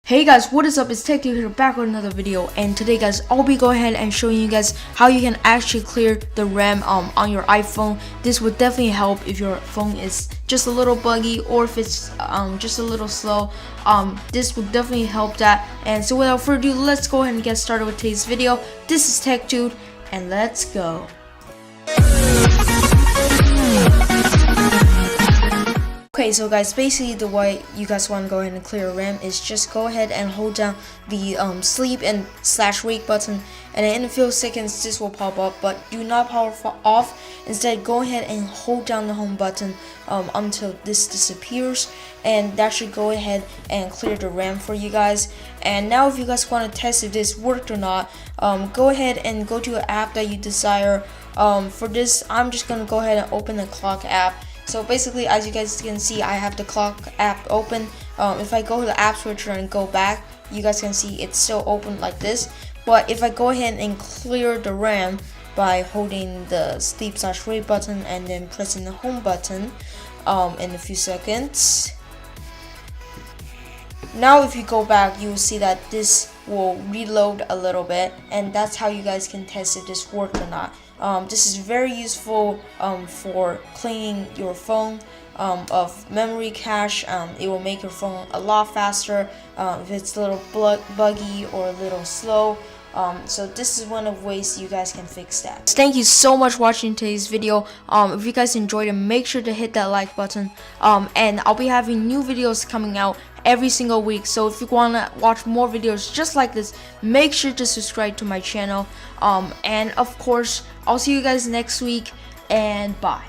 Hey guys, what is up? It's Tech here back with another video, and today guys I'll be going ahead and showing you guys how you can actually clear the RAM on your iPhone. This would definitely help if your phone is just a little buggy or if it's just a little slow. This would definitely help that. And so without further ado, let's go ahead and get started with today's video. This is Tech Dude, and let's go. Okay, so guys, basically the way you guys want to go ahead and clear RAM is just go ahead and hold down the sleep and /wake button, and then in a few seconds this will pop up, but do not power off. Instead, go ahead and hold down the home button until this disappears, and that should go ahead and clear the RAM for you guys. And now if you guys want to test if this worked or not, go ahead and go to an app that you desire. For this, I'm just going to go ahead and open the clock app. So basically, as you guys can see, I have the clock app open. If I go to the app switcher and go back, you guys can see it's still open like this. But if I go ahead and clear the RAM by holding the sleep/wake button and then pressing the home button in a few seconds. Now if you go back, you will see that this will reload a little bit, and that's how you guys can test if this worked or not. This is very useful for cleaning your phone of memory cache. It will make your phone a lot faster if it's a little buggy or a little slow. So this is one of the ways you guys can fix that. Thank you so much for watching today's video. If you guys enjoyed it, make sure to hit that like button. And I'll be having new videos coming out every single week. So if you want to watch more videos just like this, make sure to subscribe to my channel. And of course, I'll see you guys next week, and bye.